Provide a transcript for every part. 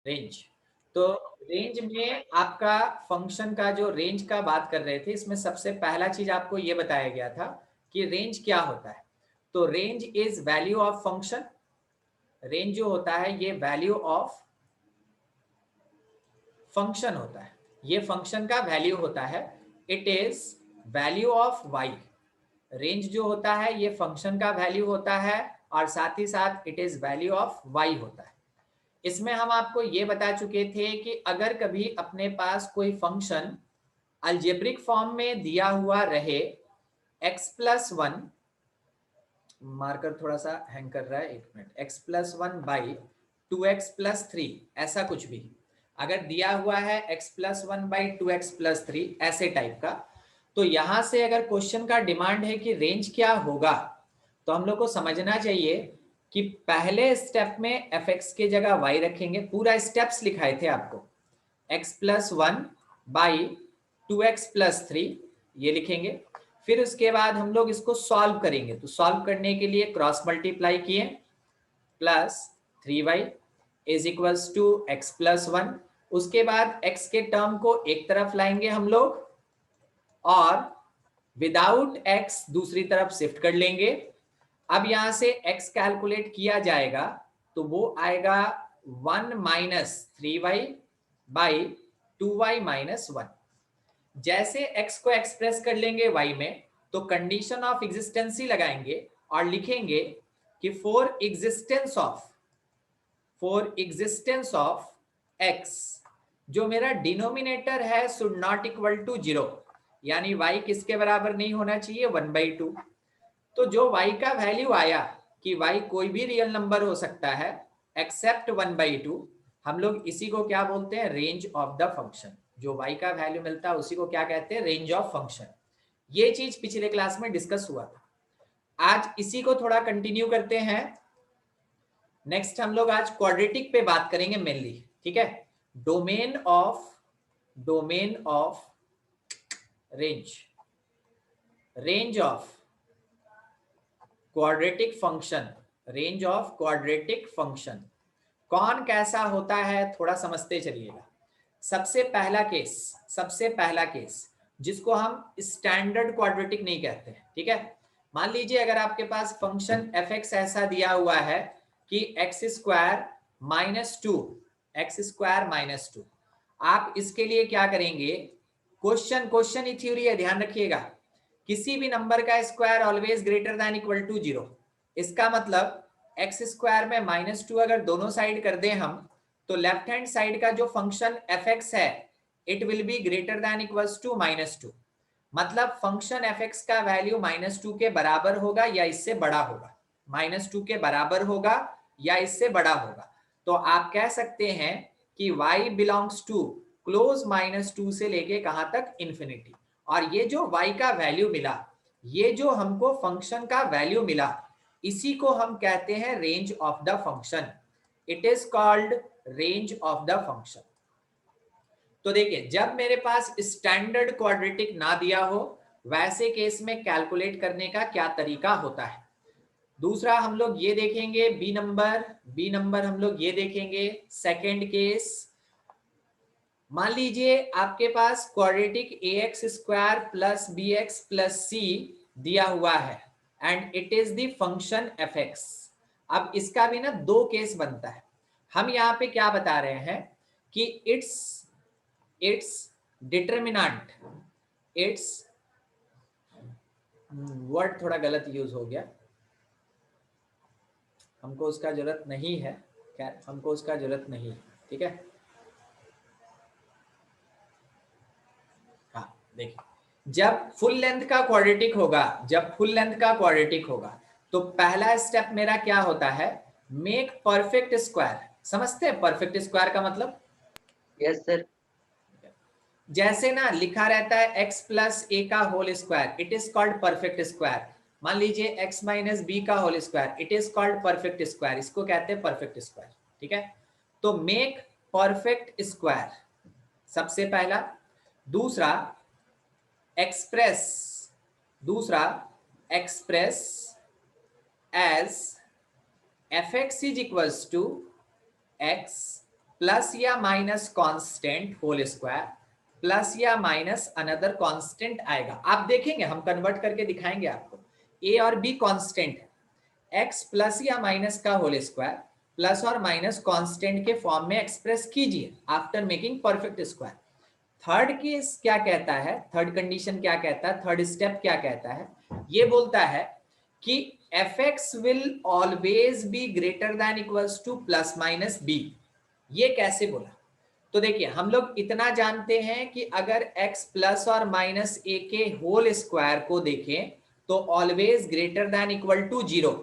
Range. तो range में आपका फंक्शन का जो रेंज का बात कर रहे थे, इसमें सबसे पहला चीज आपको ये बताया गया था कि रेंज क्या होता है। तो range is value of function. Range जो होता है ये वैल्यू ऑफ फंक्शन होता है, ये फंक्शन का वैल्यू होता है। It is value of Y. Range जो होता है ये फंक्शन का वैल्यू होता है और साथ ही साथ it is value of Y होता है। इसमें हम आपको ये बता चुके थे कि अगर कभी अपने पास कोई फंक्शन अलजेब्रिक फॉर्म में दिया हुआ रहे x+1, मार्कर थोड़ा सा हैंग कर रहा है, एक मिनट, x+1 बाई 2x+3, ऐसा कुछ भी अगर दिया हुआ है x+1 बाई 2x+3 ऐसे टाइप का, तो यहां से अगर क्वेश्चन का डिमांड है कि रेंज क्या होगा, तो हम लोग को समझना चाहिए कि पहले स्टेप में fx के जगह y रखेंगे। पूरा स्टेप्स लिखाए थे आपको, x+1 बाई 2x+3 ये लिखेंगे। फिर उसके बाद हम लोग इसको सॉल्व करेंगे, तो सॉल्व करने के लिए क्रॉस मल्टीप्लाई किए, +3y is equals to x+1। उसके बाद x के टर्म को एक तरफ लाएंगे हम लोग और विदाउट x दूसरी तरफ शिफ्ट कर लेंगे। अब यहां से x कैलकुलेट किया जाएगा तो वो आएगा 1 minus 3y by 2y minus 1। जैसे x को एक्सप्रेस कर लेंगे y में, तो कंडीशन ऑफ एग्जिस्टेंसी लगाएंगे और लिखेंगे कि फॉर एग्जिस्टेंस ऑफ x, जो मेरा डिनोमिनेटर है शुड नॉट इक्वल टू 0, यानी y किसके बराबर नहीं होना चाहिए, 1/2। तो जो y का वैल्यू आया कि y कोई भी रियल नंबर हो सकता है एक्सेप्ट 1/2, हम लोग इसी को क्या बोलते हैं, रेंज ऑफ द फंक्शन। जो y का वैल्यू मिलता है उसी को क्या कहते हैं, रेंज ऑफ फंक्शन। ये चीज पिछले क्लास में डिस्कस हुआ था, आज इसी को थोड़ा कंटिन्यू करते हैं। नेक्स्ट हम लोग आज क्वाड्रेटिक पे बात करेंगे मेनली, ठीक है। Domain of range of quadratic function, range of quadratic function कौन कैसा होता है थोड़ा समझते चलिएगा। सबसे पहला केस जिसको हम स्टैंडर्ड क्वाड्रेटिक नहीं कहते हैं, ठीक है। मान लीजिए अगर आपके पास फंक्शन fx ऐसा दिया हुआ है कि x² - 2, आप इसके लिए क्या करेंगे, क्वेश्चन ही थ्योरी है, ध्यान रखिएगा, किसी भी नंबर का square always greater than equal to 0। इसका मतलब x² में -2 अगर दोनों साइड कर दें हम, तो लेफ्ट हैंड साइड का जो फंक्शन fx है it will be greater than equals to -2। मतलब फंक्शन fx का वैल्यू -2 के बराबर होगा या इससे बड़ा होगा, -2 के बराबर होगा या इससे बड़ा होगा। तो आप कह सकते हैं कि y बिलोंग्स टू क्लोज -2 से लेके कहां तक, इंफिनिटी। और ये जो y का वैल्यू मिला, ये जो हमको फंक्शन का वैल्यू मिला, इसी को हम कहते हैं range of the function. It is called range of the function. तो देखिए, जब मेरे पास स्टैंडर्ड क्वाड्रेटिक ना दिया हो, वैसे केस में कैलकुलेट करने का क्या तरीका होता है। दूसरा हम लोग ये देखेंगे, बी नंबर हम लोग ये देखेंगे। सेकंड केस, मान लीजिए आपके पास quadratic ax² plus bx plus c दिया हुआ है and it is the function fx। अब इसका भी ना दो केस बनता है। हम यहाँ पे क्या बता रहे हैं कि इट्स डिटर्मिनेंट, इट्स वर्ड थोड़ा गलत यूज हो गया, हमको उसका जरूरत नहीं है, खैर हमको उसका जरूरत नहीं है, ठीक है। हाँ देखिए, जब फुल लेंथ का क्वाड्रेटिक होगा, तो पहला स्टेप मेरा क्या होता है, मेक परफेक्ट स्क्वायर। समझते हैं परफेक्ट स्क्वायर का मतलब? Yes sir. जैसे ना लिखा रहता है x प्लस ए का whole square, it is called perfect square. मान लीजिए x माइनस बी का whole square, it is called perfect square. इसको कहते हैं परफेक्ट स्क्वायर, ठीक है। तो मेक परफेक्ट स्क्वायर सबसे पहला। दूसरा express as fx is equals to x plus या minus constant whole square plus या माइनस अनदर कांस्टेंट आएगा। आप देखेंगे, हम कन्वर्ट करके दिखाएंगे आपको। ए और बी कांस्टेंट है, एक्स प्लस या माइनस का होल स्क्वायर प्लस और माइनस कांस्टेंट के फॉर्म में एक्सप्रेस कीजिए after making perfect square. Third case क्या कहता है, थर्ड कंडीशन क्या कहता है, थर्ड स्टेप क्या कहता है, ये बोलता है कि fx will always be greater than equals to plus minus B. ये कैसे बोला? तो देखिए, हम लोग इतना जानते हैं कि अगर x प्लस और माइनस ए के होल स्क्वायर को देखें तो always greater than equal to 0।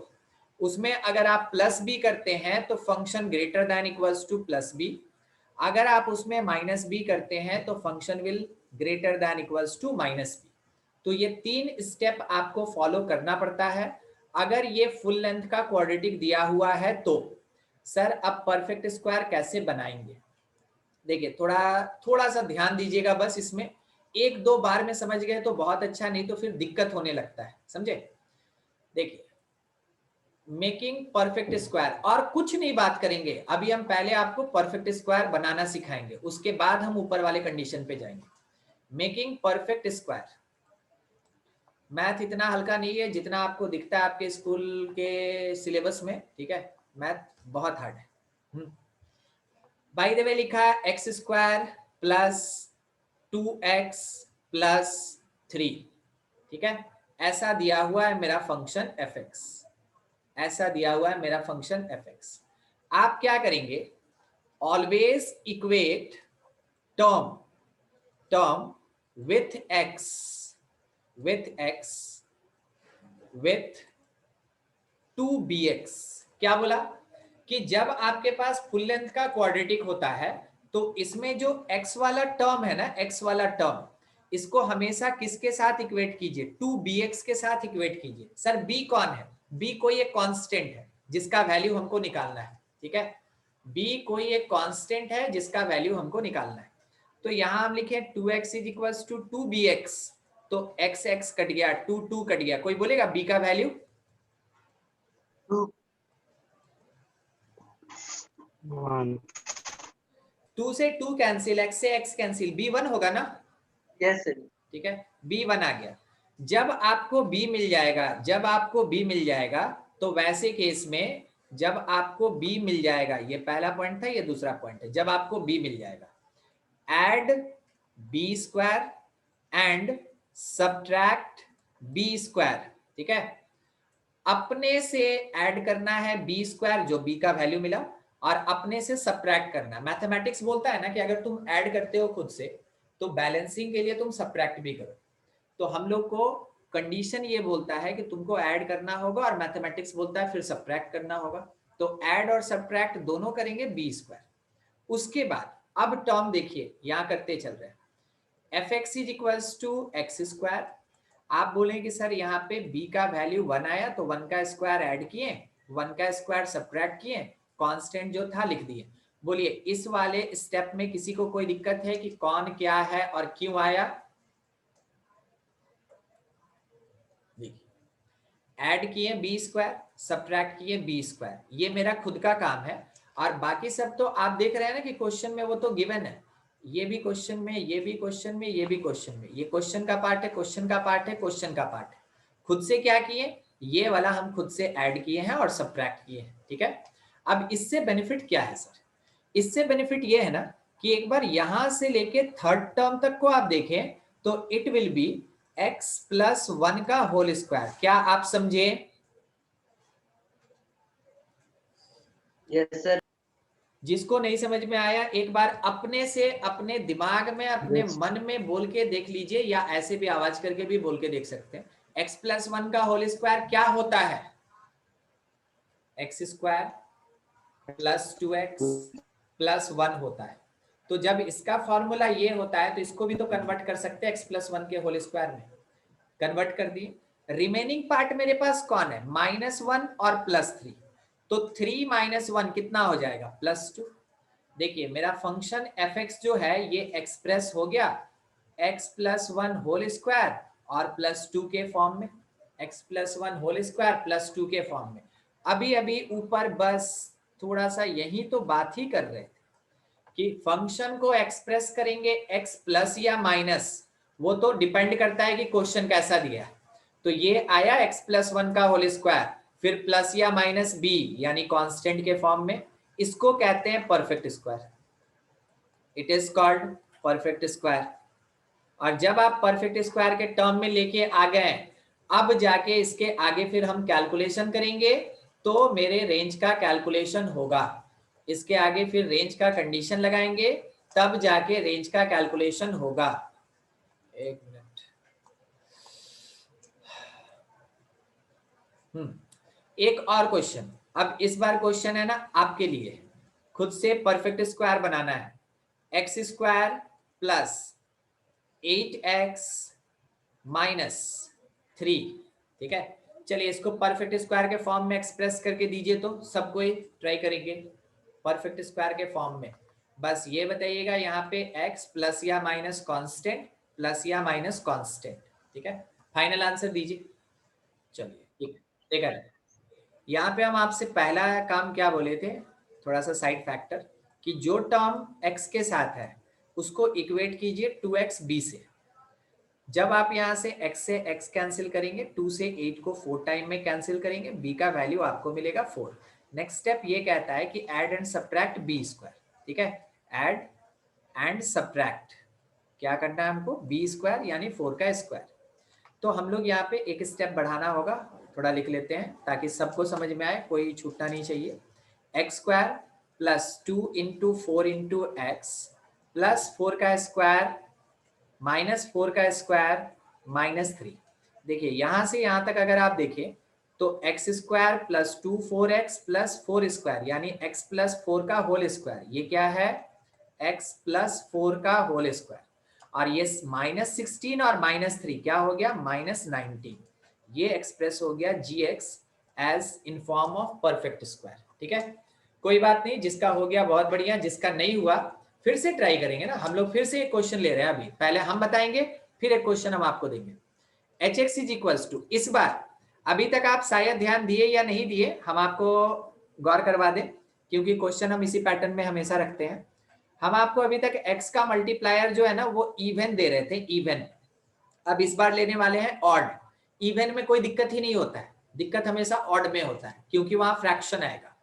उसमें अगर आप प्लस बी करते हैं तो function greater than equals to plus B, अगर आप उसमें माइनस बी करते हैं तो function will greater than equals to minus B. तो ये 3 स्टेप आपको फॉलो करना पड़ता है। अगर ये फुल लेंथ का क्वाड्रेटिक दिया हुआ है तो सर अब परफेक्ट स्क्वायर कैसे बनाएंगे? देखिए, थोड़ा सा ध्यान दीजिएगा बस इसमें। 1-2 बार में समझ गए तो बहुत अच्छा, नहीं तो फिर दिक्कत होने लगता है, समझे? देखिए, मेकिंग परफेक्ट स्क्वायर, और कुछ नहीं बात करेंगे अभी। हम पहले आपको परफेक्ट स्क्वायर बनाना सिखाएंगे, उसके बाद हम ऊपर वाले कंडीशन पे जाएंगे। मेकिंग परफेक्ट स्क्वायर, मैथ इतना हल्का नहीं है जितना आपको दिखता है आपके स्कूल के सिलेबस में, ठीक है? मैथ बहुत हार्ड है। बाय द वे लिखा है x square plus 2x plus 3, ठीक है? ऐसा दिया हुआ है मेरा फंक्शन fx, ऐसा दिया हुआ है मेरा फंक्शन fx। आप क्या करेंगे? Always equate term with x with 2bx। क्या बोला? कि जब आपके पास फुल लेंथ का क्वाड्रेटिक होता है तो इसमें जो x वाला टर्म है ना, x वाला टर्म, इसको हमेशा किसके साथ इक्वेट कीजिए? 2bx के साथ इक्वेट कीजिए। सर b कौन है? b कोई एक कांस्टेंट है जिसका वैल्यू हमको निकालना है, ठीक है? b कोई एक कांस्टेंट है जिसका वैल्यू हमको निकालना है। तो यहां हम लिखे 2x is equals to 2bx, तो x x कट गया, 2 2 कट गया। कोई बोलेगा b का वैल्यू? 2 से 2 कैंसिल, x से x कैंसिल, b1 होगा ना? Yes sir. ठीक है, b1 आ गया। जब आपको b मिल जाएगा, जब आपको b मिल जाएगा तो वैसे केस में जब आपको b मिल जाएगा, ये पहला पॉइंट था, ये दूसरा पॉइंट है, जब आपको b मिल जाएगा, add b square and subtract b square, ठीक है? अपने से ऐड करना है b स्क्वायर जो b का वैल्यू मिला, और अपने से सब्ट्रैक्ट करना। मैथमेटिक्स बोलता है ना कि अगर तुम ऐड करते हो खुद से तो बैलेंसिंग के लिए तुम सब्ट्रैक्ट भी करो। तो हम लोग को कंडीशन ये बोलता है कि तुमको ऐड करना होगा, और मैथमेटिक्स बोलता है फिर सब्ट्रैक्ट करना होगा। तो ऐड और सब्ट्रैक्ट दोनों करेंगे b स्क्वायर। उसके बाद अब टर्म देखिए, यहां करते चल रहे हैं, fx is equals to X square. आप बोलेंगे सर यहाँ पे b का वैल्यू 1 आया तो 1 का स्क्वायर ऐड किए, 1 का स्क्वायर सब्ट्रैक्ट किए, कांस्टेंट जो था लिख दिए। बोलिए, इस वाले स्टेप में किसी को कोई दिक्कत है कि कौन क्या है और क्यों आया? देखिए, ऐड किए b स्क्वायर, सब्ट्रैक्ट किए b स्क्वायर, ये मेरा खुद का काम है। और बाकी सब तो आप देख रहे हैं ना कि क्वेश्चन में वो तो गिवन है, ये भी क्वेश्चन में, ये भी क्वेश्चन में, ये भी क्वेश्चन में, ये क्वेश्चन का पार्ट है, क्वेश्चन का पार्ट है, क्वेश्चन का पार्ट है। खुद से क्या किए? ये वाला हम खुद से ऐड किए हैं और सब्ट्रैक्ट किए हैं, ठीक है? अब इससे बेनिफिट क्या है सर? इससे बेनिफिट ये है ना कि एक बार यहां से लेके थर्ड टर्म तक को आप देखें तो it will B x plus 1 का होल स्क्वायर। क्या आप समझे? Yes sir. जिसको नहीं समझ में आया एक बार अपने से, अपने दिमाग में, अपने Yes. मन में बोल के देख लीजिए, या ऐसे भी आवाज करके भी बोल के देख सकते हैं। x प्लस 1 का होल स्क्वायर क्या होता है? X square plus 2x plus 1 होता है। तो जब इसका फॉर्मूला ये होता है तो इसको भी तो कन्वर्ट कर सकते हैं x प्लस 1 के होल स्क्वायर में। कन्वर्ट कर दिए। रिमेनिंग पार्ट मेरे पास कौन है? -1 और +3। तो 3 - 1 कितना हो जाएगा? +2। देखिए, मेरा फंक्शन fx जो है ये एक्सप्रेस हो गया x प्लस 1 होल स्क्वायर और +2 के फॉर्म में, x प्लस 1 होल स्क्वायर +2 के फॉर्म में। अभी अभी ऊपर बस थोड़ा सा यही तो बात ही कर रहे थे। कि फंक्शन को एक्सप्रेस करेंगे एक्स प्लस या माइनस, वो तो डिपेंड करता है कि क्वेश्चन कैसा दिया है। तो ये आया एक्स प्लस 1 का होल स्क्वायर, फिर प्लस या माइनस बी यानी कांस्टेंट के फॉर्म में, इसको कहते हैं perfect square. It is called perfect square. और जब आप परफेक्ट स्क्वायर के टर्म में लेके आ गए, अब जाके इसके आगे फिर हम कैलकुलेशन करेंगे तो मेरे रेंज का कैलकुलेशन होगा। इसके आगे फिर रेंज का कंडीशन लगाएंगे, तब जाके रेंज का कैलकुलेशन होगा। एक मिनट। एक और क्वेश्चन। अब इस बार क्वेश्चन है ना आपके लिए, खुद से परफेक्ट स्क्वायर बनाना है। X square plus 8x minus 3, ठीक है। चलिए इसको परफेक्ट स्क्वायर के फॉर्म में एक्सप्रेस करके दीजिए, तो सबको ही ट्राई करेंगे परफेक्ट स्क्वायर के फॉर्म में। बस ये बताइएगा यहाँ पे x प्लस या माइनस कांस्टेंट, प्लस या माइनस कांस्टेंट, ठीक है। फाइनल आंसर दीजिए। चलिए ठीक, देखा है यहाँ पे हम आपसे पहला काम क्या बोले थे, थोड़ा सा साइड फैक्टर, कि जो टर्म x के साथ है उसको इक्वेट कीजिए 2x b से। जब आप यहाँ से x से x कैंसिल करेंगे, 2 से 8 को 4 टाइम में कैंसिल करेंगे, b का वैल्यू आपको मिलेगा 4। नेक्स्ट स्टेप ये कहता है कि add and subtract b square, ठीक है। ऐड एंड सब्ट्रैक्ट क्या करना है हमको, b स्क्वायर यानी 4 का स्क्वायर। तो हम लोग यहाँ पे एक स्टेप बढ़ाना होगा, थोड़ा लिख लेते हैं ताकि सबको समझ में आए, कोई छूटना नहीं चाहिए। X square plus 2 into 4 into x plus 4 का स्क्वायर माइनस 4 का स्क्वायर माइनस 3। देखिए यहां से यहां तक अगर आप देखें तो x square plus 2 4x plus 4 square यानी x प्लस 4 का होल स्क्वायर, ये क्या है, x प्लस 4 का होल स्क्वायर। और ये माइनस 16 और माइनस 3 क्या हो गया, माइनस 19। ये एक्सप्रेस हो गया gx as in form of perfect square, ठीक है। कोई बात नहीं, जिसका हो गया बहुत बढ़िया, जिसका नहीं हुआ फिर से ट्राई करेंगे ना हम लोग। फिर से एक क्वेश्चन ले रहे हैं, अभी पहले हम बताएंगे फिर एक क्वेश्चन हम आपको देंगे। H X is equals to, इस बार अभी तक आप शायद ध्यान दिए या नहीं दिए, हम आपको गौर करवा दें क्योंकि क्वेश्चन हम इसी पैटर्न में हमेशा रखते हैं। हम आपको अभी तक x का मल्टीप्लायर जो है ना वो इवन दे रहे थे, इवन। अब इस बार लेने वाले हैं ऑड। इवन में कोई दिक्कत ही नहीं होता है, दिक्कत हमेशा ऑड में होता है क्योंकि वहां फ्रैक्शन आएगा।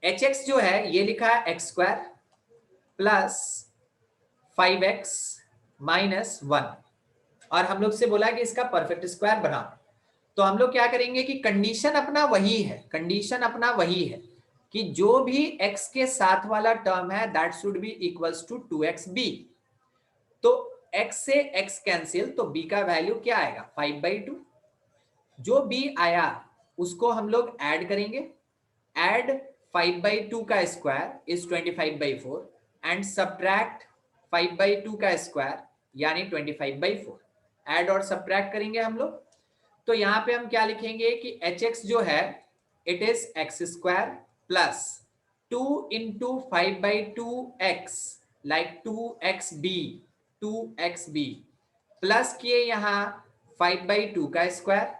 एच एक्स जो है ये लिखा है x square plus 5x minus 1, और हम लोग से बोला कि इसका परफेक्ट स्क्वायर बनाओ। तो हम लोग क्या करेंगे कि कंडीशन अपना वही है, कंडीशन अपना वही है कि जो भी x के साथ वाला टर्म है that should be equals to 2xb। तो x से x कैंसिल, तो b का वैल्यू क्या आएगा, 5/2। जो b आया उसको हम लोग ऐड करेंगे। ऐड 5/2 का स्क्वायर इज 25/4 एंड सब्ट्रैक्ट 5/2 का स्क्वायर यानी 25/4। ऐड और सब्ट्रैक्ट करेंगे हम लोग, तो यहां पे हम क्या लिखेंगे कि एच एक्स जो है it is x square plus 2 into 5/2x like 2xb plus किए यहां 5/2 का स्क्वायर,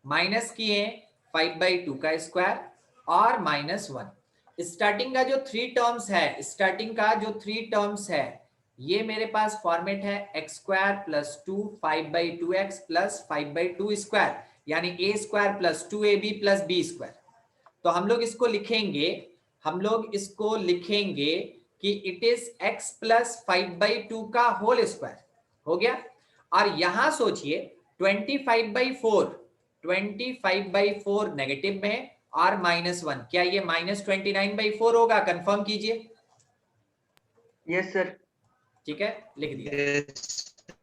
माइनस किए 5/2 का स्क्वायर और माइनस 1। स्टार्टिंग का जो 3 टर्म्स है, स्टार्टिंग का जो 3 टर्म्स है ये मेरे पास फॉर्मेट है x square plus 2 5/2x plus 5/2 square यानी a square plus 2ab plus b square. तो हम लोग इसको लिखेंगे, हम लोग इसको लिखेंगे कि इट इज x प्लस 5/2 का होल स्क्वायर, हो गया। और यहां सोचिए 25/4 नेगेटिव में और माइनस 1, क्या ये माइनस 29/4 होगा, कंफर्म कीजिए। Yes sir. ठीक है, लिख दिया।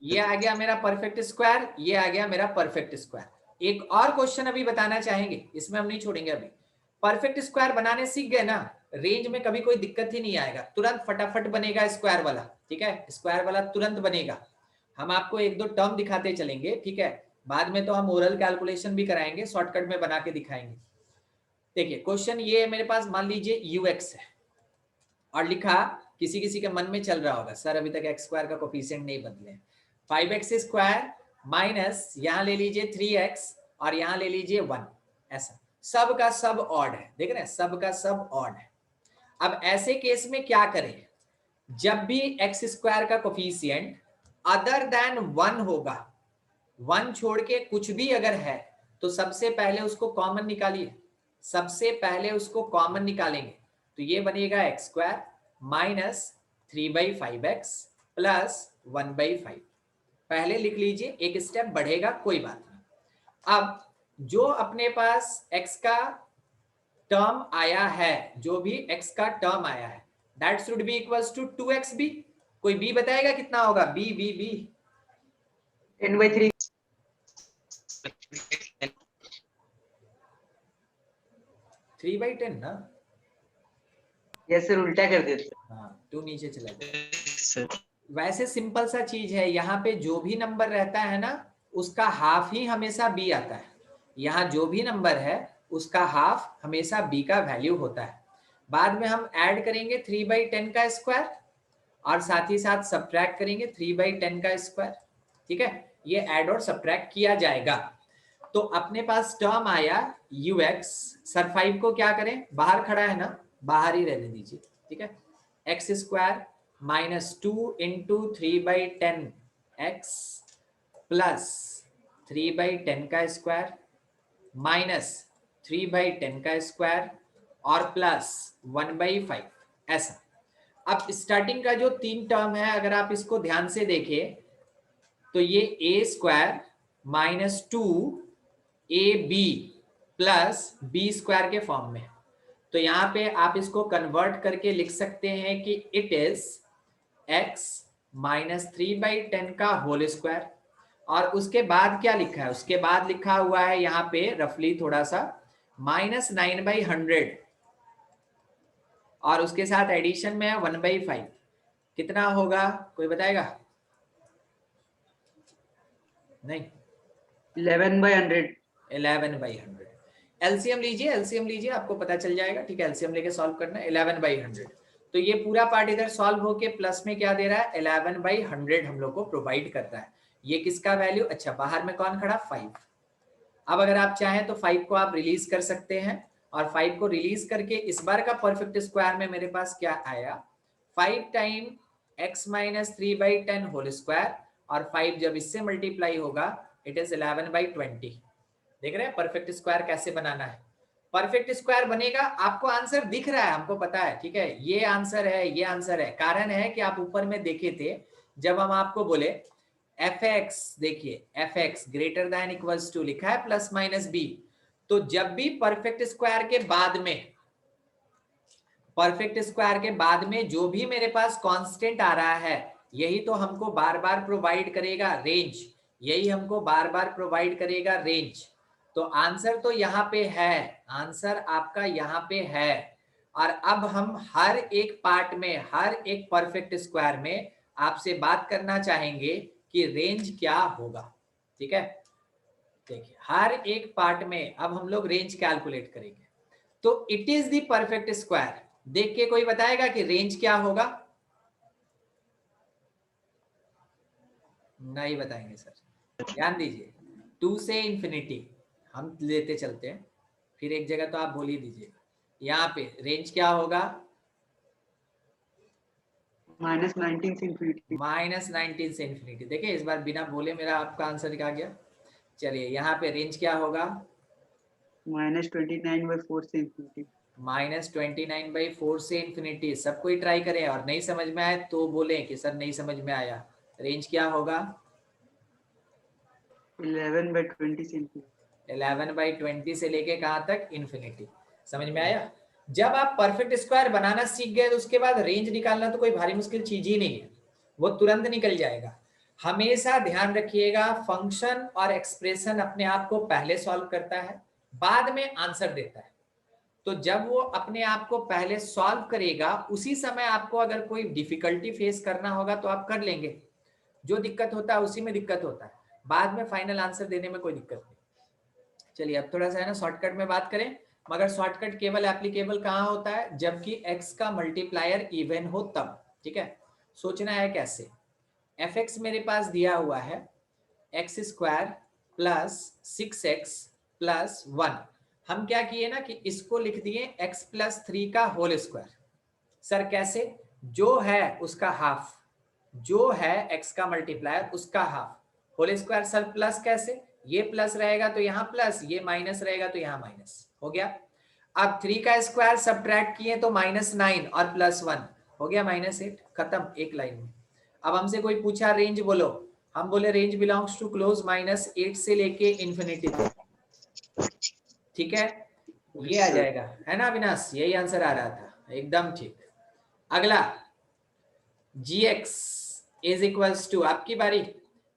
ये आ गया मेरा परफेक्ट स्क्वायर, ये आ गया मेरा परफेक्ट स्क्वायर। एक और क्वेश्चन अभी बताना चाहेंगे, इसमें हम नहीं छोड़ेंगे। अभी परफेक्ट स्क्वायर बनाने सीख गए ना, रेंज में कभी कोई दिक्कत ही नहीं आएगा, तुरंत फटाफट बनेगा स्क्वायर वाला, ठीक है। स्क्वायर वाला तुरंत बनेगा। हम आपको 1-2 टर्म दिखाते चलेंगे, ठीक है। बाद में तो हम ओरल कैलकुलेशन भी कराएंगे, शॉर्टकट में बना के दिखाएंगे। देखिए क्वेश्चन ये मेरे पास, मान लीजिए ux है और लिखा, किसी किसी के मन में चल रहा होगा सर अभी तक एक्स स्क्वायर का कोफिशिएंट नहीं बदले, 5x स्क्वायर माइनस यहाँ ले लीजिए 3x और यहाँ ले लीजिए 1, ऐसा सब का सब ऑड है, देख रहे हैं सब का सब ऑड है। अब ऐसे केस में क्या करें, जब भी एक्स स्क्वायर का कोफिशिएंट अदर देन 1 होगा, 1 छोड़ के कुछ भी अगर है, तो सबसे पहले उसको कॉमन निकालिए, सबसे पहले उसको कॉमन निकालेंगे, तो ये बनेगा x square minus 3/5x plus 1/5। पहले लिख लीजिए, एक स्टेप बढ़ेगा, कोई बात नहीं। अब जो अपने पास x का टर्म आया है, जो भी x का टर्म आया है, that should be equals to 2xb। कोई b बताएगा कितना होगा? b b b 10/3 3/10 ना? यस सर, उल्टा कर देते हाँ, 2 नीचे चला जाए। सर। वैसे सिंपल सा चीज है, यहाँ पे जो भी नंबर रहता है ना, उसका हाफ ही हमेशा b आता है। यहाँ जो भी नंबर है उसका हाफ हमेशा b का वैल्यू होता है। बाद में हम ऐड करेंगे 3/10 का स्क्वायर और साथ ही साथ सब्ट्रैक्ट करेंगे 3/10 का स्क्वायर। ठीक है, ये ऐड और सब्ट्रैक्ट किया जाएगा। तो अपने पास टर्म आया ux। सर 5 को क्या करें, बाहर खड़ा है ना, बाहर ही रहने दीजिए। ठीक है, x square minus 2 into 3/10x plus 3/10 का स्क्वायर माइनस 3/10 का स्क्वायर और प्लस 1/5, ऐसा। अब स्टार्टिंग का जो 3 टर्म है, अगर आप इसको ध्यान से देखें तो ये a square minus 2ab plus b square के फॉर्म में। तो यहाँ पे आप इसको कन्वर्ट करके लिख सकते हैं कि इट इज x माइनस 3/10 का होल स्क्वायर। और उसके बाद क्या लिखा है, उसके बाद लिखा हुआ है यहाँ पे रफली थोड़ा सा माइनस 9/100 और उसके साथ एडिशन में है 1/5। कितना होगा, कोई बताएगा? नहीं, 11/100 11/100। एलसीएम लीजिए, एलसीएम लीजिए, आपको पता चल जाएगा। ठीक है, एलसीएम लेके सॉल्व करना है। 11/100, तो ये पूरा पार्ट इधर सॉल्व होके प्लस में क्या दे रहा है, 11/100 हम लोग को प्रोवाइड करता है। ये किसका वैल्यू, अच्छा बाहर में कौन खड़ा, 5। अब अगर आप चाहें तो 5 को आप रिलीज कर सकते हैं और 5 को रिलीज करके इस बार का परफेक्ट स्क्वायर में मेरे पास क्या आया, 5 time x minus 3/10 whole square और 5 जब इससे मल्टीप्लाई होगा इट इज 11/20। देख रहे हैं परफेक्ट स्क्वायर कैसे बनाना है। परफेक्ट स्क्वायर बनेगा, आपको आंसर दिख रहा है, हमको पता है। ठीक है, ये आंसर है, ये आंसर है। कारण है कि आप ऊपर में देखे थे जब हम आपको बोले fx, देखिए fx greater than equals to लिखा है प्लस माइनस b। तो जब भी परफेक्ट स्क्वायर के बाद में, परफेक्ट स्क्वायर के बाद में जो भी मेरे पास कांस्टेंट आ रहा है, यही तो हमको बार बार प्रोवाइड करेगा रेंज, यही हमको बार बार प्रोवाइड करेगा रेंज। तो आंसर तो यहाँ पे है, आंसर आपका यहाँ पे है। और अब हम हर एक पार्ट में, हर एक परफेक्ट स्क्वायर में आपसे बात करना चाहेंगे कि रेंज क्या होगा। ठीक है, देखिए हर एक पार्ट में अब हम लोग रेंज कैलकुलेट करेंगे। तो it is the perfect square, देख के कोई बताएगा कि रेंज क्या होगा? नहीं बताएंगे सर, ध्यान दीजिए। 2 से इंफिनिटी हम लेते चलते हैं, फिर एक जगह तो आप बोल ही दीजिएगा। यहाँ पे रेंज क्या होगा, -19 से इंफिनिटी। -19 से इंफिनिटी। देखिए इस बार बिना बोले मेरा आपका आंसर आ गया। चलिए यहाँ पे रेंज क्या होगा, -29/4 से इंफिनिटी। -29/4 से इंफिनिटी। सब कोई ट्राई करें और नहीं समझ में आए तो बोलें कि सर नहीं समझ में आया। रेंज क्या होगा, 11/20 से इंफिनिटी। 11/20 से लेके कहां तक, इंफिनिटी। समझ में आया? जब आप परफेक्ट स्क्वायर बनाना सीख गए तो उसके बाद रेंज निकालना तो कोई भारी मुश्किल चीज ही नहीं है, वो तुरंत निकल जाएगा। हमेशा ध्यान रखिएगा, फंक्शन और एक्सप्रेशन अपने आप को पहले सॉल्व करता है, बाद में आंसर देता है। तो जब वो अपने आप को पहले सॉल्व करेगा, उसी समय आपको अगर कोई डिफिकल्टी फेस करना होगा तो आप कर लेंगे। जो दिक्कत होता है उसी में दिक्कत होता है, बाद में फाइनल आंसर देने में कोई दिक्कत नहीं। चलिए अब थोड़ा सा है ना शॉर्टकट में बात करें, मगर शॉर्टकट केवल एप्लीकेबल कहाँ होता है, जबकि x का मल्टीप्लायर इवन हो तब। ठीक है, सोचना है कैसे। fx मेरे पास दिया हुआ है x square plus 6x plus 1। हम क्या किए ना कि इसको लिख दिए x प्लस 3 का होल स्क्वायर। सर कैसे? जो है उसका हाफ, जो है x का मल्टीप्लायर उसका half, whole square. Sir plus कैसे? ये प्लस रहेगा तो यहाँ प्लस, ये माइनस रहेगा तो यहाँ माइनस, हो गया। अब 3 का स्क्वायर सब्ट्रैक्ट किए तो -9 और +1 हो गया -8, खत्म एक लाइन में। अब हमसे कोई पूछा रेंज बोलो, हम बोले रेंज बिलोंग्स टू क्लोज -8 से लेके इंफिनिटी तक, ठीक है, ये आ जाएगा, है ना अविनाश? यही आंसर आ रहा था, एकदम ठीक। अगला gx इज इक्वल्स टू, आपकी बारी,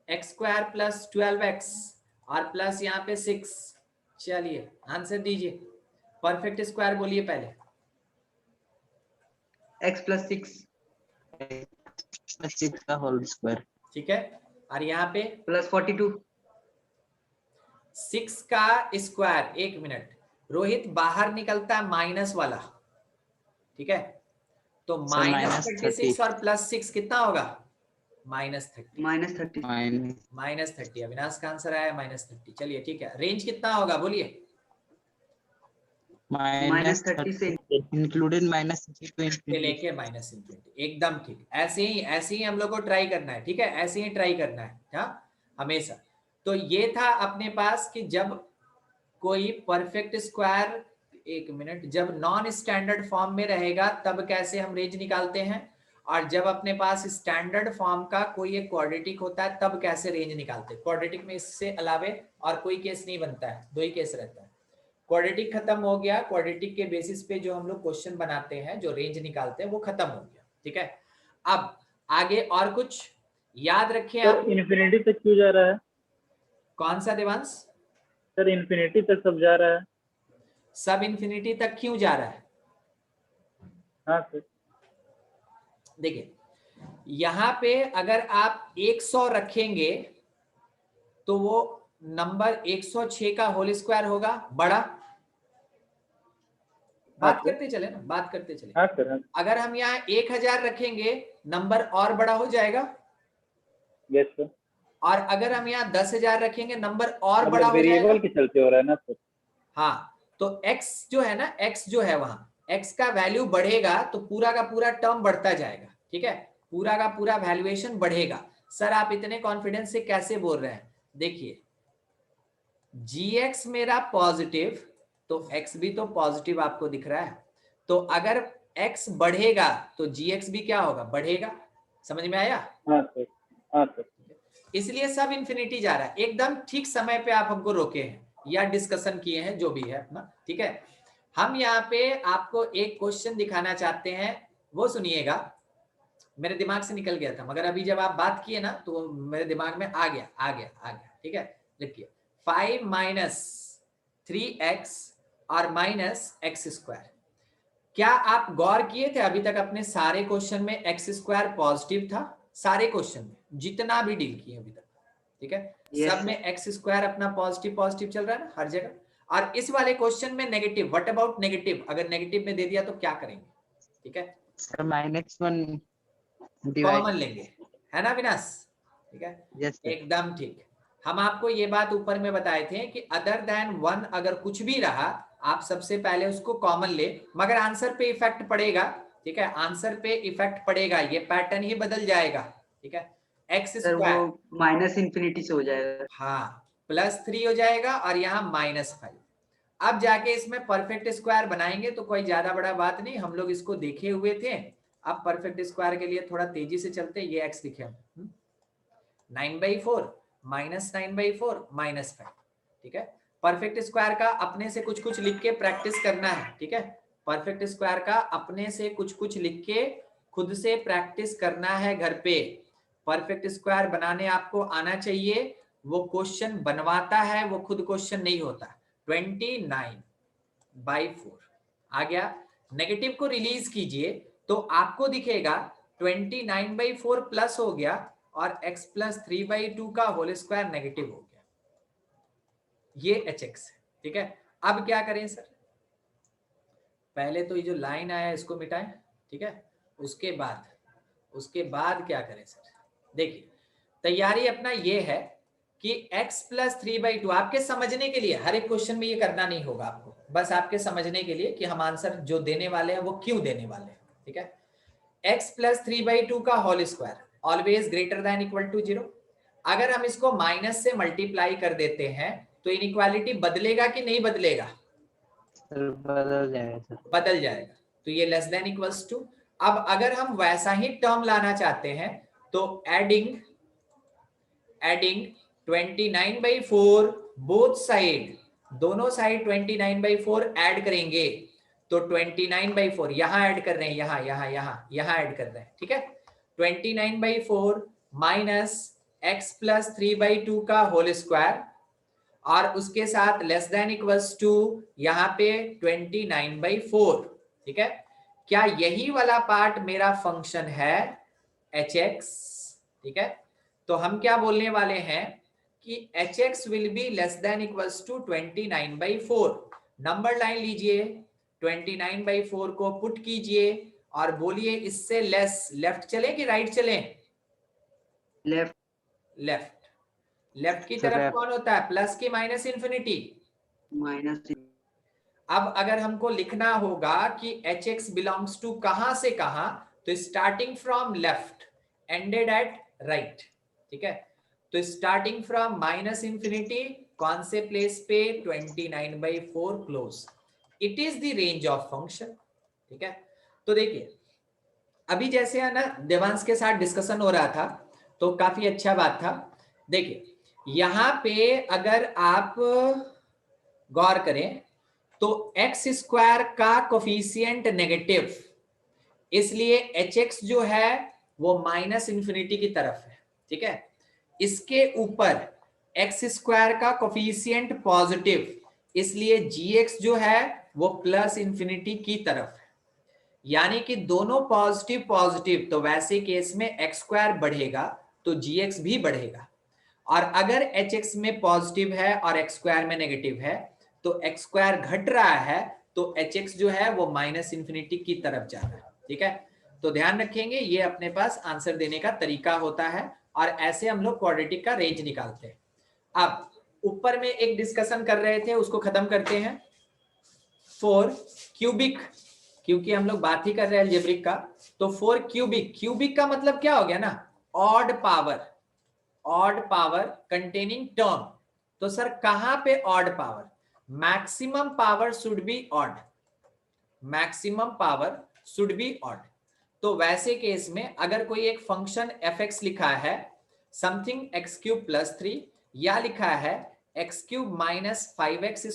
x² + 12x और प्लस यहाँ पे 6। चलिए आंसर दीजिए, परफेक्ट स्क्वायर बोलिए पहले। x + 6 6 का होल स्क्वायर। ठीक है, और यहाँ पे + 42 6 का स्क्वायर। एक मिनट रोहित, बाहर निकलता है माइनस वाला, ठीक है, तो -36 और +6 कितना होगा? -30। -30 अविनाश का आंसर आया -30। चलिए ठीक है, रेंज कितना होगा बोलिए? -30 से इंक्लूडेड -60 to से लेके -∞, एकदम ठीक। ऐसे ही हम लोग को ट्राई करना है, ठीक है, ऐसे ही ट्राई करना है, हाँ हमेशा। तो ये था अपने पास कि जब कोई परफेक्ट स्क्वायर, एक मिनट, जब नॉन स्टैंडर्ड फॉर्म में रहेगा तब कैसे हम रेंज निकालते हैं, और जब अपने पास स्टैंडर्ड फॉर्म का कोई एक क्वाड्रेटिक होता है तब कैसे रेंज निकालते हैं। क्वाड्रेटिक में इससे अलावे और कोई केस नहीं बनता है, दो ही केस रहता है। क्वाड्रेटिक खत्म हो गया, क्वाड्रेटिक के बेसिस पे जो हम लोग क्वेश्चन बनाते हैं, जो रेंज निकालते हैं, वो खत्म हो गया, ठीक है। अब आगे और कुछ याद रखें आप। इन्फिनिटी तक क्यों जा रहा है? कौन सा देवांश? सर इन्फिनिटी तक सब जा रहा है। सब इन्फिनिटी तक क्यों जा रहा है? हाँ सर। देखिए यहाँ पे अगर आप 100 रखेंगे तो वो नंबर 106 का होल स्क्वायर होगा, बड़ा। बात करते चले ना, बात करते चले। हाँ सर, हाँ। अगर हम यहाँ 1000 रखेंगे नंबर और बड़ा हो जाएगा। Yes sir. और अगर हम यहाँ 10,000 रखेंगे नंबर और बड़ा हो जाएगा। वेरिएबल के चलते हो रहा है ना सर। हाँ, तो x जो है ना, x जो है वहां x का वैल्यू बढ़ेगा तो पूरा का पूरा टर्म बढ़ता जाएगा, ठीक है, पूरा का पूरा वैल्यूएशन बढ़ेगा। सर आप इतने कॉन्फिडेंस से कैसे बोल रहे हैं? देखिए gx मेरा पॉजिटिव, तो x भी तो पॉजिटिव आपको दिख रहा है, तो अगर x बढ़ेगा तो gx भी क्या होगा? बढ़ेगा। समझ में आया? हाँ सर, हाँ सर। इसलिए सब इन्फिनिटी जा रहा है। एकदम ठीक समय पे आप हमको रोके हैं या डिस्कशन किए हैं, जो भी है अपना, ठीक है। हम यहाँ पे आपको एक क्वेश्चन दिखाना चाहते हैं, वो सुनिएगा। मेरे दिमाग से निकल गया था, मगर अभी जब आप बात किए ना तो मेरे दिमाग में आ गया, ठीक है। लिखिए 5 - 3x और -x²। क्या आप गौर किए थे अभी तक अपने सारे क्वेश्चन में x² पॉजिटिव था? सारे क्वेश्चन में जितना भी डील किए अभी तक, ठीक है, सब में x² अपना पॉजिटिव चल रहा है ना हर जगह। और इस वाले क्वेश्चन में नेगेटिव। What about negative? अगर नेगेटिव में दे दिया तो क्या करेंगे? ठीक है सर -1 कॉमन लेंगे, है ना विनाश? ठीक है, यस एकदम ठीक। हम आपको ये बात ऊपर में बताए थे कि अदर देन 1 अगर कुछ भी रहा आप सबसे पहले उसको कॉमन ले, मगर आंसर पे इफेक्ट पड़ेगा, ठीक है, आंसर पे इफेक्ट पड़ेगा, ये पैटर्न ही बदल जाएगा, ठीक है। x² सर वो -∞ से हो जाएगा। हाँ, +3 हो जाएगा और यहाँ -5। अब जाके इसमें परफेक्ट स्क्वायर बनाएंगे तो कोई ज्यादा बड़ा बात नहीं, हम लोग इसको देखे हुए थे। अब परफेक्ट स्क्वायर के लिए थोड़ा तेजी से चलते, ये x लिखे हम 9/4 -9/4 -5, ठीक है। परफेक्ट स्क्वायर का अपने से कुछ कुछ लिख के प्रैक्टिस करना है, ठीक है। परफेक्ट स्क्वायर का अपने से कुछ कुछ लिख के खुद से प्रैक्टिस करना है घर पे। परफेक्ट स्क्वायर बनाने आपको आना चाहिए। वो क्वेश्चन बनवाता है, वो खुद क्वेश्चन नहीं होता। 29/4 आ गया। नेगेटिव को रिलीज कीजिए तो आपको दिखेगा 29/4 प्लस हो गया और x + 3/2 का होल स्क्वायर नेगेटिव हो गया। ये hx है, ठीक है। अब क्या करें सर? पहले तो ये जो लाइन आया इसको मिटाएं, ठीक है। उसके बाद क्या करें सर? देखिए तैयारी अपना ये है कि x + 3/2 आपके समझने के लिए, हर एक क्वेश्चन में ये करना नहीं होगा आपको, बस आपके समझने के लिए कि हम आंसर जो देने वाले हैं वो क्यों देने वाले हैं, ठीक है। x प्लस 3/2 का whole square always greater than equal to 0। अगर हम इसको माइनस से मल्टीप्लाई कर देते हैं तो इनइक्वालिटी बदलेगा कि नहीं बदलेगा? सर बदल जाएगा सर। बदल जाएगा, तो ये लेस देन इक्वल्स टू। अब अगर हम वैसा ही टर्म लाना चाहते हैं तो एडिंग 29/4 बोथ साइड, दोनों साइड 29/4 ऐड करेंगे तो 29/4 यहां ऐड कर रहे हैं, यहां ऐड कर रहे हैं, ठीक है। 29/4 माइनस x प्लस 3/2 का होल स्क्वायर और उसके साथ लेस देन इक्वल्स टू यहाँ पे 29/4, ठीक है। क्या यही वाला पार्ट मेरा फंक्शन है hx, ठीक है। तो हम क्या बोलने वाले हैं कि hx will be less than equals to 29/4। Number line लीजिए, 29/4 को पुट कीजिए और बोलिए इससे लेस लेफ्ट चले कि राइट चले? लेफ्ट। लेफ्ट। लेफ्ट की So तरफ left. कौन होता है, प्लस की माइनस इन्फिनिटी? माइनस। अब अगर हमको लिखना होगा कि hx बिलोंग्स टू कहां से कहां, तो starting from left ended at right, ठीक है। तो स्टार्टिंग फ्रॉम माइनस इंफिनिटी कौन से प्लेस पे? 29/4 close. It is the range of function, ठीक है। तो देखिए अभी जैसे है ना देवांश के साथ डिस्कशन हो रहा था तो काफी अच्छा बात था। देखिए यहां पे अगर आप गौर करें तो x स्क्वायर का कोफिशिएंट नेगेटिव, इसलिए hx जो है वो माइनस इंफिनिटी की तरफ है, ठीक है। इसके ऊपर x स्क्वायर का कोफिशिएंट पॉजिटिव, इसलिए gx जो है वो प्लस इंफिनिटी की तरफ है। यानी कि दोनों पॉजिटिव पॉजिटिव, तो वैसे केस में x स्क्वायर बढ़ेगा तो gx भी बढ़ेगा। और अगर hx में पॉजिटिव है और x स्क्वायर में नेगेटिव है तो x स्क्वायर घट रहा है तो hx जो है वो माइनस इंफिनिटी की तरफ जा रहा है, ठीक है। तो ध्यान रखेंगे ये अपने पास आंसर देने का तरीका होता है और ऐसे हम लोग क्वाड्रेटिक का रेंज निकालते हैं। अब ऊपर में एक डिस्कशन कर रहे थे उसको खत्म करते हैं। 4 क्यूबिक, क्योंकि हम लोग बात ही कर रहे हैं अलजेब्रिक का, तो 4 क्यूबिक, क्यूबिक का मतलब क्या हो गया ना, odd power, odd power containing term. तो सर कहां पे odd power? Maximum power should be odd, maximum power should be odd. तो वैसे केस में अगर कोई एक फंक्शन fx लिखा है समथिंग x³ + 3 या लिखा है x³ - 5x²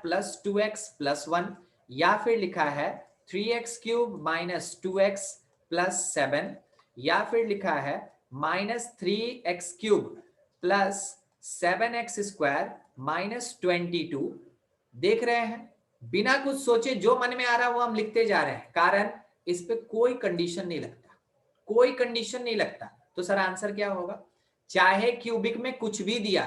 + 2x + 1 या फिर लिखा है 3x³ - 2x + 7 या फिर लिखा है -3x³ + 7x² - 22, देख रहे हैं बिना कुछ सोचे जो मन में आ रहा है वो हम लिखते जा रहे हैं, कारण इस पे कोई कंडीशन नहीं लगता, कोई कंडीशन नहीं लगता। तो सर आंसर क्या होगा? चाहे क्यूबिक में कुछ भी दिया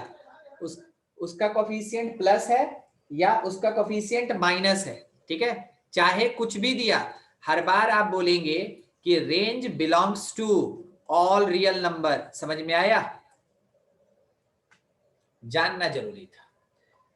उसका कोफिशिएंट प्लस है या उसका कोफिशिएंट माइनस है, ठीक है, चाहे कुछ भी दिया, हर बार आप बोलेंगे कि range belongs to all real number. समझ में आया? जानना जरूरी था।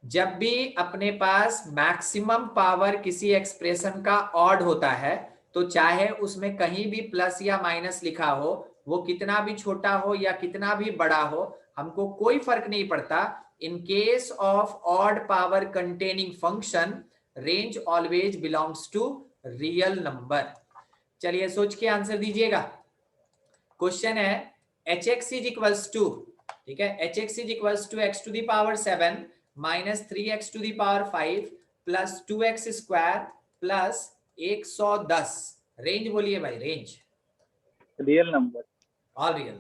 जब भी अपने पास मैक्सिमम पावर किसी एक्सप्रेशन का ऑड होता है तो चाहे उसमें कहीं भी प्लस या माइनस लिखा हो, वो कितना भी छोटा हो या कितना भी बड़ा हो, हमको कोई फर्क नहीं पड़ता। In case of odd power containing function range always belongs to real number. चलिए सोच के आंसर दीजिएगा। क्वेश्चन है hx इज इक्वल्स टू, ठीक है, hx is equals to x⁻7 - 3x⁻5 + 2x² + 110। Range बोलिए भाई, range. Real number. All real.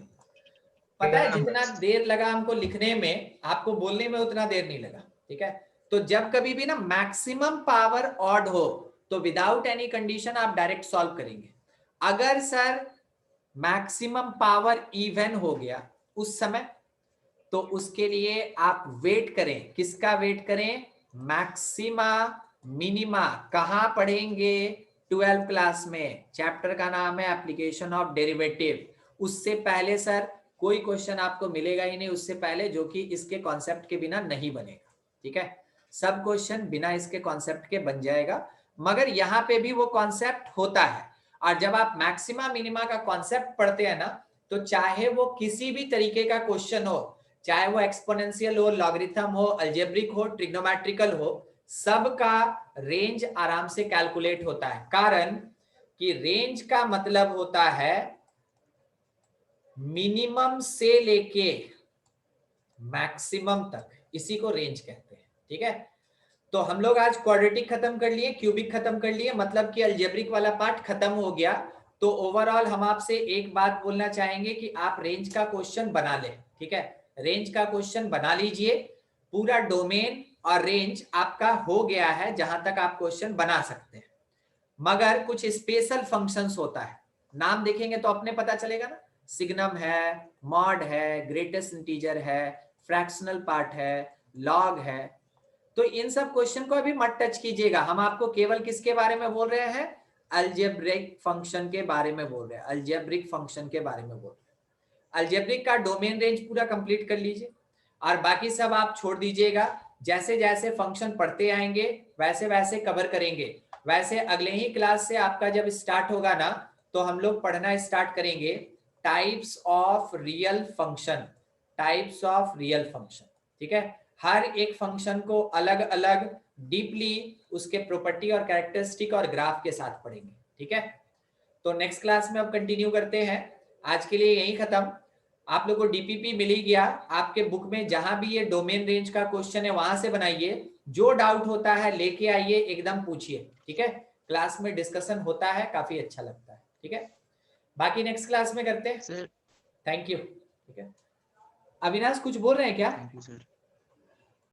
पता है जितना देर लगा हमको लिखने में, आपको बोलने में उतना देर नहीं लगा, ठीक है। तो जब कभी भी ना मैक्सिमम पावर ऑड हो तो विदाउट एनी कंडीशन आप डायरेक्ट सॉल्व करेंगे। अगर सर मैक्सिमम पावर इवन हो गया उस समय, तो उसके लिए आप वेट करें। किसका वेट करें? Maxima minima. कहां पढ़ेंगे? 12 क्लास में। चैप्टर का नाम है एप्लीकेशन ऑफ डेरिवेटिव। उससे पहले सर कोई क्वेश्चन आपको मिलेगा ही नहीं उससे पहले जो कि इसके कॉन्सेप्ट के बिना नहीं बनेगा, ठीक है। सब क्वेश्चन बिना इसके कॉन्सेप्ट के बन जाएगा, मगर यहां पे भी वो कॉन्सेप्ट होता है। और जब आप मैक्सिमा मिनिमा का कॉन्सेप्ट पढ़ते हैं ना, तो चाहे वो किसी भी तरीके का क्वेश्चन हो, चाहे वो एक्सपोनेंशियल हो, लॉगरिथम हो, अलजेब्रिक हो, ट्रिग्नोमेट्रिकल हो, सबका रेंज आराम से कैलकुलेट होता है। कारण कि रेंज का मतलब होता है मिनिमम से लेके मैक्सिमम तक, इसी को रेंज कहते हैं। ठीक है, तो हम लोग आज क्वाड्रेटिक खत्म कर लिए, क्यूबिक खत्म कर लिए, मतलब कि अलजेब्रिक वाला पार्ट खत्म हो गया। तो ओवरऑल हम आपसे एक बात बोलना चाहेंगे कि आप रेंज का क्वेश्चन बना लें। ठीक है, रेंज का क्वेश्चन बना लीजिए, पूरा डोमेन और रेंज आपका हो गया है जहां तक आप क्वेश्चन बना सकते हैं। मगर कुछ स्पेशल फंक्शंस होता है, नाम देखेंगे तो अपने पता चलेगा ना, सिग्नम है, मॉड है, ग्रेटेस्ट इंटीजर है, फ्रैक्शनल पार्ट है, लॉग है। तो इन सब क्वेश्चन को अभी मत टच कीजिएगा, हम आपको केवल किसके बारे में बोल रहे हैं, अलजेब्रिक फंक्शन के बारे में बोल रहे हैं, अलजेब्रिक फंक्शन के बारे में बोल रहे हैं। अलजेब्रिक का डोमेन रेंज पूरा कंप्लीट कर लीजिए और बाकी सब आप छोड़ दीजिएगा। जैसे जैसे फंक्शन पढ़ते आएंगे वैसे वैसे कवर करेंगे। वैसे अगले ही क्लास से आपका जब स्टार्ट होगा ना, तो हम लोग पढ़ना स्टार्ट करेंगे types of real function, types of real function. ठीक है, हर एक फंक्शन को अलग अलग डीपली उसके प्रॉपर्टी और कैरेक्टरिस्टिक और ग्राफ के साथ पढ़ेंगे। ठीक है, तो नेक्स्ट क्लास में अब कंटिन्यू करते हैं। आज के लिए यही खत्म। आप लोग को डीपीपी मिल ही गया, आपके बुक में जहां भी ये डोमेन रेंज का क्वेश्चन है वहां से बनाइए, जो डाउट होता है लेके आइए, एकदम पूछिए। ठीक है, क्लास में डिस्कशन होता है, काफी अच्छा लगता है। ठीक है, बाकी नेक्स्ट क्लास में करते हैं। Sir thank you. ठीक है, अविनाश कुछ बोल रहे हैं क्या? Thank you sir.